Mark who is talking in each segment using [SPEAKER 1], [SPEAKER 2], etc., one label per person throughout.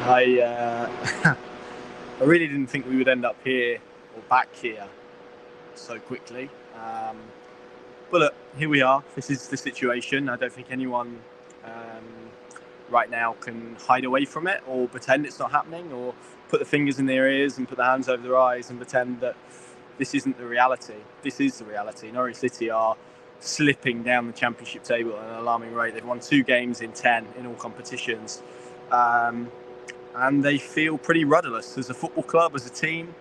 [SPEAKER 1] I I really didn't think we would end up here or back here so quickly. But look, here we are. This is the situation. I don't think anyone right now can hide away from it or pretend it's not happening or put the fingers in their ears and put their hands over their eyes and pretend that this isn't the reality. This is the reality. Norwich City are slipping down the championship table at an alarming rate. They've won 2 games in 10 in all competitions. And they feel pretty rudderless as a football club, as a team,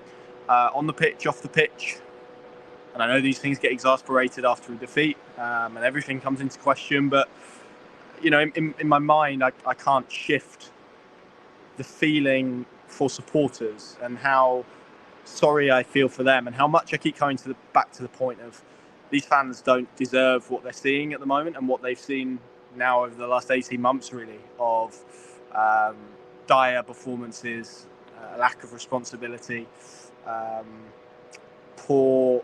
[SPEAKER 1] on the pitch, off the pitch. And I know these things get exasperated after a defeat, and everything comes into question. But, you know, in my mind, I can't shift the feeling for supporters and how sorry I feel for them and how much I keep coming back to the point of these fans don't deserve what they're seeing at the moment and what they've seen now over the last 18 months, really, of dire performances, lack of responsibility, poor,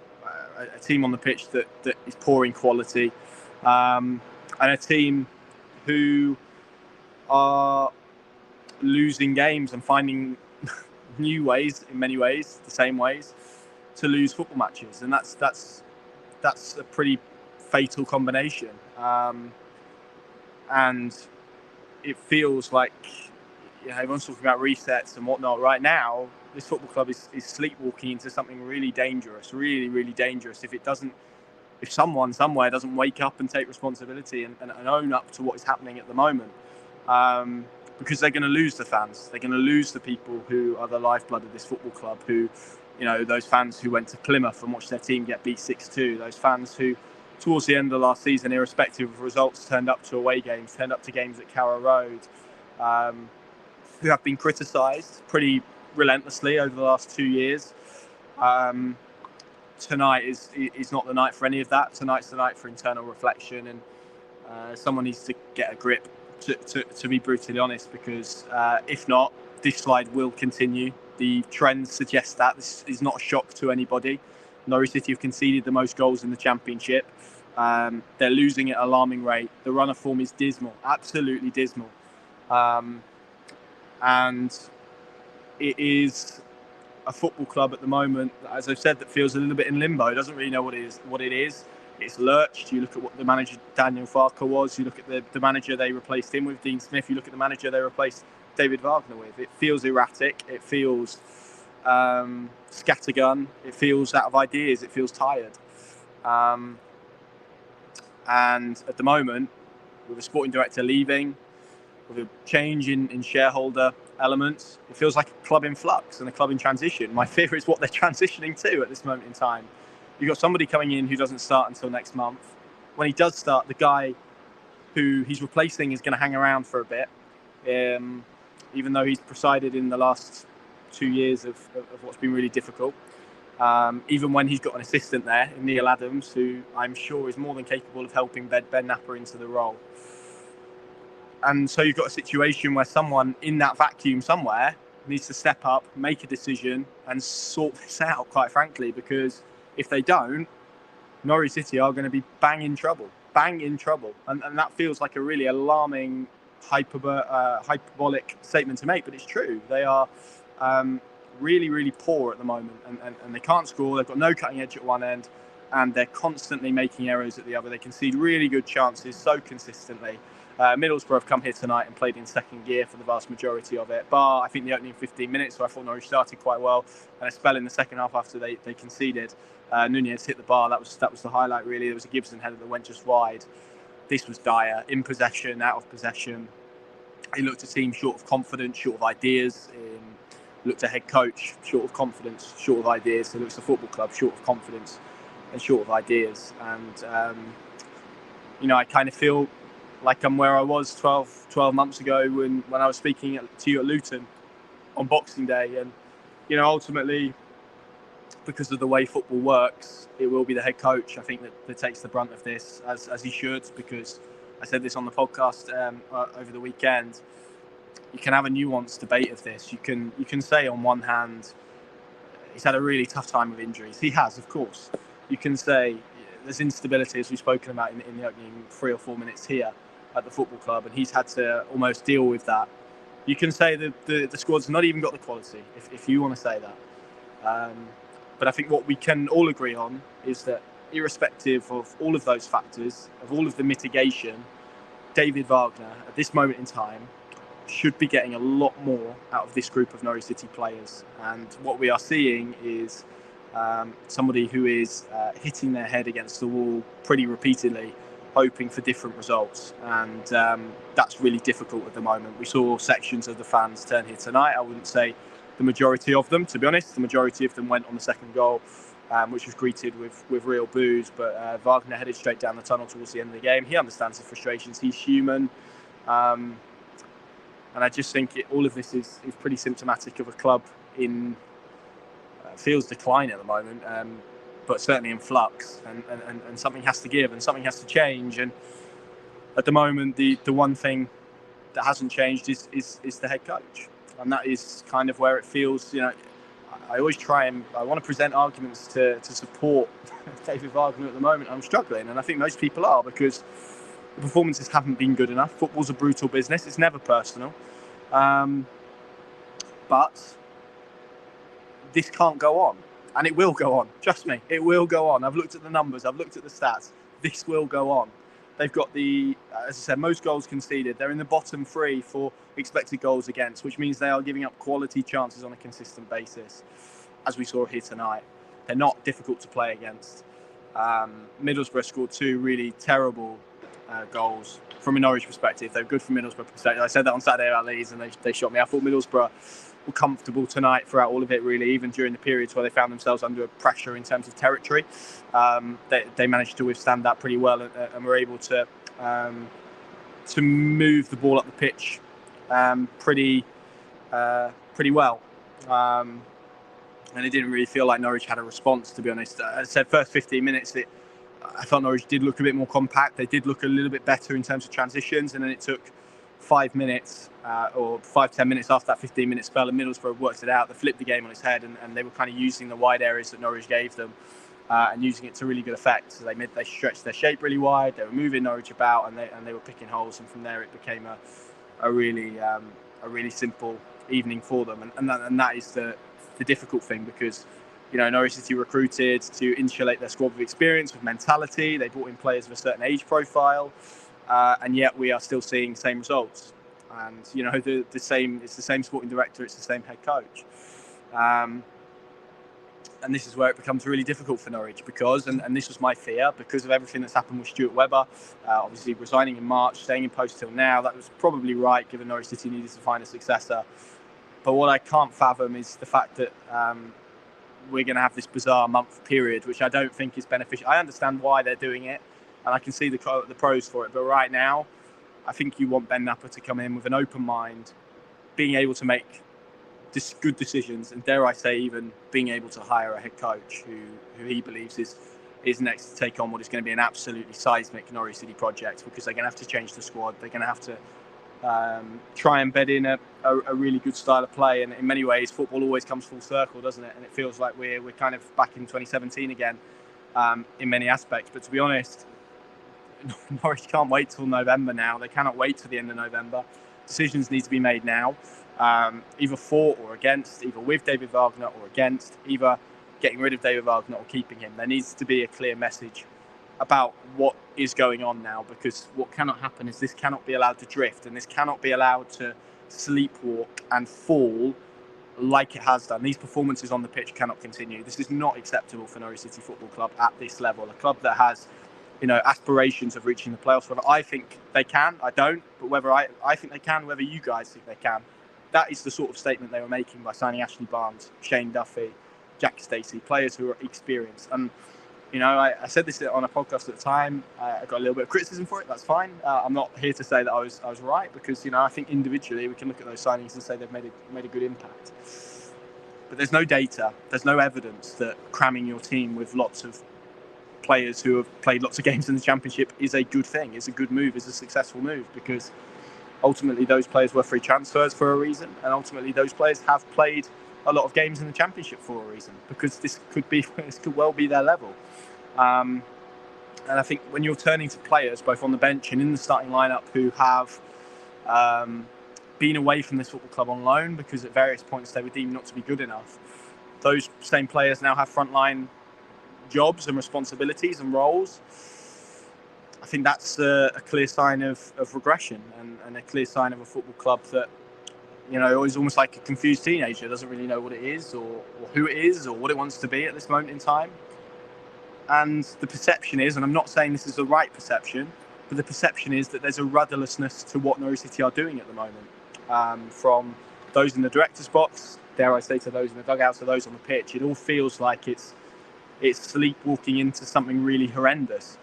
[SPEAKER 1] a team on the pitch that is poor in quality, and a team who are losing games and finding new ways, in many ways, the same ways, to lose football matches, and that's a pretty fatal combination. And it feels like, you know, everyone's talking about resets and whatnot. Right now, this football club is sleepwalking into something really dangerous, really, really dangerous. If someone somewhere doesn't wake up and take responsibility and own up to what is happening at the moment, because they're going to lose the fans. They're going to lose the people who are the lifeblood of this football club, who, you know, those fans who went to Plymouth and watched their team get beat 6-2, those fans who, towards the end of last season, irrespective of results, turned up to away games, turned up to games at Carrow Road, who have been criticised pretty relentlessly over the last 2 years. Tonight is not the night for any of that. Tonight's the night for internal reflection, and someone needs to get a grip, to be brutally honest, because if not, this slide will continue. The trends suggest that. This is not a shock to anybody. Norwich City have conceded the most goals in the Championship. They're losing at an alarming rate. The run of form is dismal, absolutely dismal. And it is a football club at the moment, as I've said, that feels a little bit in limbo. It doesn't really know what it is. It's lurched. You look at what the manager Daniel Farke was. You look at the manager they replaced him with, Dean Smith. You look at the manager they replaced David Wagner with. It feels erratic. It feels scattergun. It feels out of ideas. It feels tired. And at the moment, with a sporting director leaving, with a change in shareholder elements, it feels like a club in flux and a club in transition. My fear is what they're transitioning to at this moment in time. You've got somebody coming in who doesn't start until next month. When he does start, the guy who he's replacing is going to hang around for a bit, even though he's presided in the last 2 years of what's been really difficult. Even when he's got an assistant there, Neil Adams, who I'm sure is more than capable of helping Ben Napper into the role. And so you've got a situation where someone in that vacuum somewhere needs to step up, make a decision, and sort this out, quite frankly, because if they don't, Norwich City are going to be bang in trouble. And that feels like a really alarming, hyperbolic statement to make, but it's true. They are really, really poor at the moment, and they can't score. They've got no cutting edge at one end, and they're constantly making errors at the other. They concede really good chances so consistently. Middlesbrough have come here tonight and played in second gear for the vast majority of it, bar I think the opening 15 minutes, so I thought Norwich started quite well, and a spell in the second half after they conceded. Nunez hit the bar. That was the highlight, really. There was a Gibson header that went just wide. This was dire. In possession, out of possession. It looked a team short of confidence, short of ideas. Looked a head coach short of confidence, short of ideas. So it looks a football club short of confidence and short of ideas. And you know, I kind of feel like I'm where I was 12 months ago when I was speaking to you at Luton on Boxing Day. And, you know, ultimately, because of the way football works, it will be the head coach, I think, that takes the brunt of this, as he should, because I said this on the podcast over the weekend. You can have a nuanced debate of this. You can say on one hand, he's had a really tough time with injuries. He has, of course. You can say there's instability, as we've spoken about in the opening 3 or 4 minutes here at the football club, and he's had to almost deal with that. You can say the squad's not even got the quality, if you want to say that. But I think what we can all agree on is that irrespective of all of those factors, of all of the mitigation, David Wagner, at this moment in time, should be getting a lot more out of this group of Norwich City players. And what we are seeing is somebody who is hitting their head against the wall pretty repeatedly, hoping for different results. And that's really difficult at the moment. We saw sections of the fans turn here tonight. I wouldn't say the majority of them, to be honest. The majority of them went on the second goal, which was greeted with real boos. But Wagner headed straight down the tunnel towards the end of the game. He understands the frustrations. He's human. And I just think all of this is pretty symptomatic of a club in feels decline at the moment, but certainly in flux. And something has to give and something has to change. And at the moment, the one thing that hasn't changed is the head coach. And that is kind of where it feels, I always I want to present arguments to support David Wagner at the moment. I'm struggling, and I think most people are, because the performances haven't been good enough. Football's a brutal business. It's never personal. But this can't go on. And it will go on. Trust me, it will go on. I've looked at the numbers. I've looked at the stats. This will go on. They've got as I said, most goals conceded. They're in the bottom 3 for expected goals against, which means they are giving up quality chances on a consistent basis, as we saw here tonight. They're not difficult to play against. Middlesbrough scored 2 really terrible goals from a Norwich perspective. They're good from Middlesbrough perspective. I said that on Saturday about Leeds, and they shot me. I thought Middlesbrough were comfortable tonight throughout all of it, really, even during the periods where they found themselves under pressure in terms of territory. They managed to withstand that pretty well, and were able to move the ball up the pitch pretty well. And it didn't really feel like Norwich had a response, to be honest. As I said, first 15 minutes, I felt Norwich did look a bit more compact. They did look a little bit better in terms of transitions, and then it took 5 minutes or 5-10 minutes after that 15-minute spell, and Middlesbrough worked it out. They flipped the game on its head, and they were kind of using the wide areas that Norwich gave them and using it to really good effect. So they stretched their shape really wide. They were moving Norwich about, and they were picking holes. And from there, it became a really simple evening for them. And that is the difficult thing, because Norwich City recruited to insulate their squad with experience, with mentality. They brought in players of a certain age profile, and yet we are still seeing the same results. And it's the same sporting director, it's the same head coach. And this is where it becomes really difficult for Norwich, because, and this was my fear, because of everything that's happened with Stuart Webber, obviously resigning in March, staying in post till now. That was probably right, given Norwich City needed to find a successor. But what I can't fathom is the fact that we're going to have this bizarre month period, which I don't think is beneficial. I understand why they're doing it, and I can see the pros for it. But right now, I think you want Ben Napper to come in with an open mind, being able to make good decisions, and dare I say, even being able to hire a head coach who he believes is next to take on what is going to be an absolutely seismic Norwich City project, because they're going to have to change the squad. They're going to have to try and bed in a really good style of play. And in many ways, football always comes full circle, doesn't it? And it feels like we're kind of back in 2017 again in many aspects. But to be honest, Norwich can't wait till November now. They cannot wait till the end of November. Decisions need to be made now, either for or against, either with David Wagner or against, either getting rid of David Wagner or keeping him. There needs to be a clear message about what is going on now, because what cannot happen is this cannot be allowed to drift, and this cannot be allowed to sleepwalk and fall like it has done. These performances on the pitch cannot continue. This is not acceptable for Norwich City Football Club at this level, a club that has aspirations of reaching the playoffs. Whether I think they can, I don't, but whether I think they can, whether you guys think they can, that is the sort of statement they were making by signing Ashley Barnes, Shane Duffy, Jack Stacey, players who are experienced. And I said this on a podcast at the time. I got a little bit of criticism for it. That's fine. I'm not here to say that I was right, because I think individually we can look at those signings and say they've made a good impact. But there's no data, there's no evidence that cramming your team with lots of players who have played lots of games in the Championship is a good thing, is a good move, is a successful move, because ultimately those players were free transfers for a reason, and ultimately those players have played a lot of games in the Championship for a reason, because this could well be their level. And I think when you're turning to players both on the bench and in the starting lineup who have been away from this football club on loan because at various points they were deemed not to be good enough. Those same players now have frontline jobs and responsibilities and roles. I think that's a clear sign of regression and a clear sign of a football club that, is almost like a confused teenager, doesn't really know what it is or who it is or what it wants to be at this moment in time. And the perception is, and I'm not saying this is the right perception, but the perception is that there's a rudderlessness to what Norwich City are doing at the moment. From those in the director's box, dare I say, to those in the dugout, to those on the pitch, it all feels like it's sleepwalking into something really horrendous.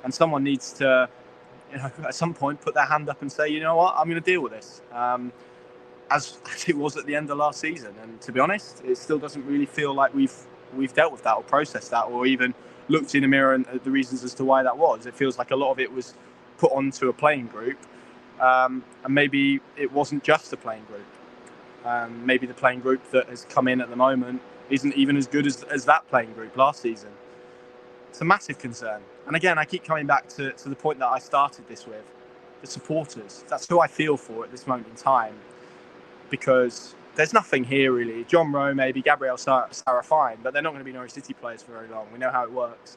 [SPEAKER 1] And someone needs to, at some point, put their hand up and say, you know what, I'm going to deal with this. As it was at the end of last season. And to be honest, it still doesn't really feel like we've dealt with that or processed that or even looked in the mirror and the reasons as to why that was. It feels like a lot of it was put onto a playing group, and maybe it wasn't just a playing group. Maybe the playing group that has come in at the moment isn't even as good as that playing group last season. It's a massive concern. And again, I keep coming back to the point that I started this with, the supporters. That's who I feel for at this moment in time, because there's nothing here really. John Rowe, maybe, Gabriel Sarah, fine, but they're not going to be Norwich City players for very long. We know how it works.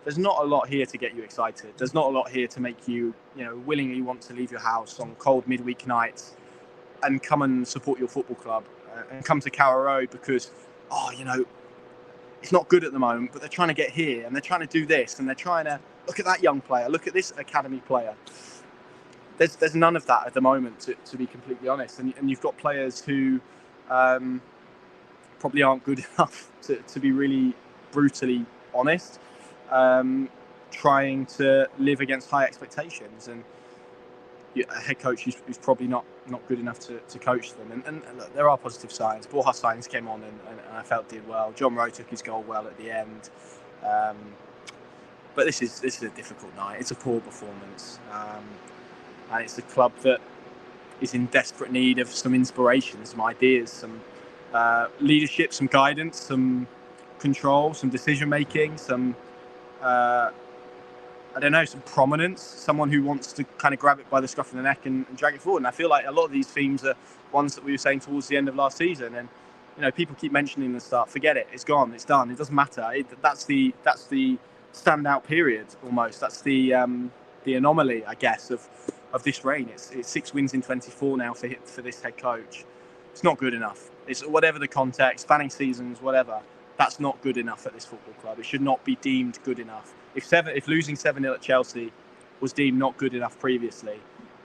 [SPEAKER 1] There's not a lot here to get you excited. There's not a lot here to make you, willingly want to leave your house on cold midweek nights and come and support your football club and come to Carrow Road because, it's not good at the moment, but they're trying to get here and they're trying to do this and they're trying to look at that young player, look at this academy player. There's none of that at the moment, to be completely honest. And you've got players who probably aren't good enough to be really brutally honest, trying to live against high expectations. And a head coach who's probably not good enough to coach them. And look, there are positive signs. Borja Sainz came on and I felt did well. John Rowe took his goal well at the end. But this is a difficult night. It's a poor performance. And it's a club that is in desperate need of some inspiration, some ideas, some leadership, some guidance, some control, some decision-making, some, some prominence, someone who wants to kind of grab it by the scruff of the neck and drag it forward. And I feel like a lot of these themes are ones that we were saying towards the end of last season. And, people keep mentioning the start, forget it, it's gone, it's done, it doesn't matter. That's the standout period almost. That's the anomaly, I guess, of this reign. It's 6 wins in 24 now for this head coach. It's not good enough. It's whatever the context, spanning seasons, whatever. That's not good enough at this football club. It should not be deemed good enough. If losing 7-0 at Chelsea was deemed not good enough previously,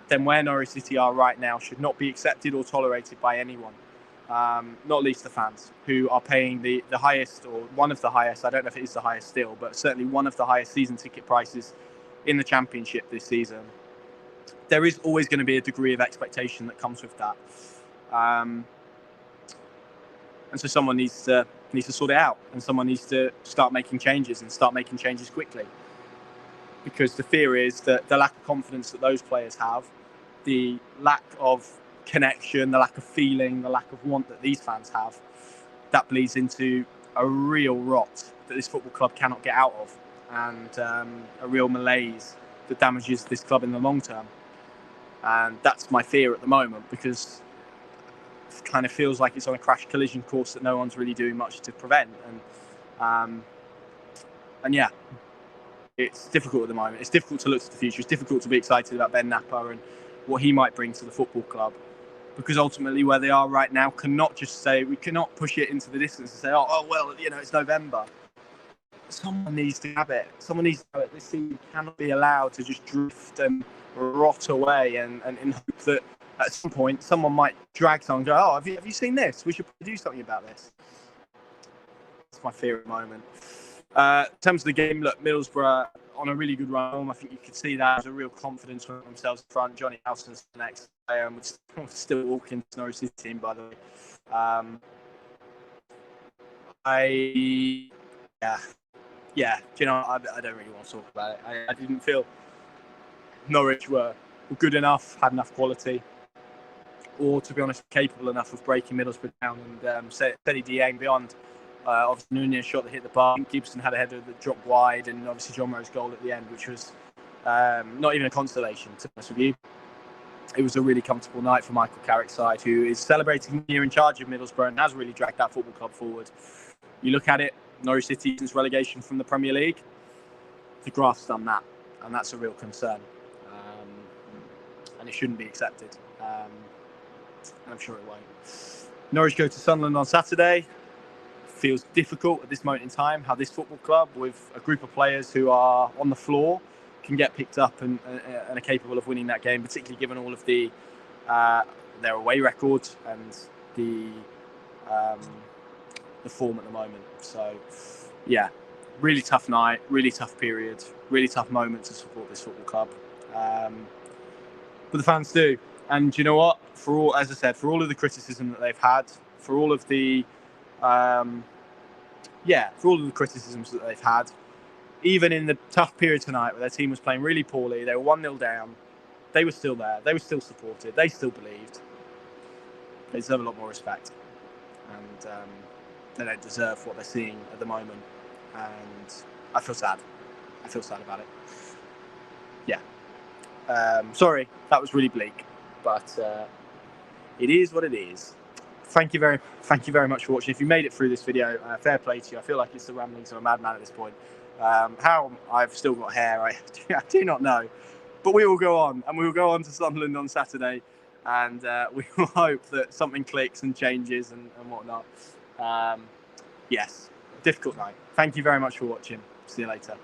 [SPEAKER 1] then where Norwich City are right now should not be accepted or tolerated by anyone. Not least the fans, who are paying the highest, or one of the highest, I don't know if it is the highest still, but certainly one of the highest season ticket prices in the Championship this season. There is always going to be a degree of expectation that comes with that. And so someone needs to sort it out, and someone needs to start making changes and start making changes quickly. Because the fear is that the lack of confidence that those players have, the lack of connection, the lack of feeling, the lack of want that these fans have, that bleeds into a real rot that this football club cannot get out of, and a real malaise that damages this club in the long term. And that's my fear at the moment, because it kind of feels like it's on a crash collision course that no one's really doing much to prevent. And yeah, it's difficult at the moment. It's difficult to look to the future. It's difficult to be excited about Ben Napper and what he might bring to the football club, because ultimately where they are right now cannot just say, we cannot push it into the distance and say, oh well, it's November. Someone needs to have it. Someone needs to have it. This team cannot be allowed to just drift and rot away and in hope that at some point someone might drag someone and go, have you seen this? We should do something about this. That's my fear at the moment. In terms of the game, look, Middlesbrough on a really good run. I think you could see that as a real confidence from themselves in front. Johnny Howson's the next player, and we're still walking to Norwich City team, by the way. Yeah, I don't really want to talk about it. I didn't feel Norwich were good enough, had enough quality, or, to be honest, capable enough of breaking Middlesbrough down and steady DAing beyond. Obviously, Nunez shot that hit the bar. Gibson had a header that dropped wide, and obviously John Rowe's goal at the end, which was not even a consolation, to be honest with you. it was a really comfortable night for Michael Carrick's side, who is celebrating the year in charge of Middlesbrough and has really dragged that football club forward. You look at it, Norwich City since relegation from the Premier League, the graph's done that, and that's a real concern. And it shouldn't be accepted. And I'm sure it won't. Norwich go to Sunderland on Saturday. Feels difficult at this moment in time how this football club, with a group of players who are on the floor, can get picked up and are capable of winning that game, particularly given all of the their away record and the form at the moment. So, yeah, really tough night, really tough period, really tough moment to support this football club. But the fans do, and you know what? For all, as I said, for all of the criticism that they've had, for all of the for all of the criticisms that they've had, even in the tough period tonight where their team was playing really poorly, they were 1-0 down, they were still there, they were still supported, they still believed. They deserve a lot more respect, and they don't deserve what they're seeing at the moment, and I feel sad. I feel sad about it. Yeah. Sorry, that was really bleak, but it is what it is. Thank you very much for watching. If you made it through this video, fair play to you. I feel like it's the ramblings of a madman at this point. How I've still got hair, I do not know. But we will go on, and we will go on to Sunderland on Saturday, and we will hope that something clicks and changes and whatnot. Yes, difficult night. Thank you very much for watching. See you later.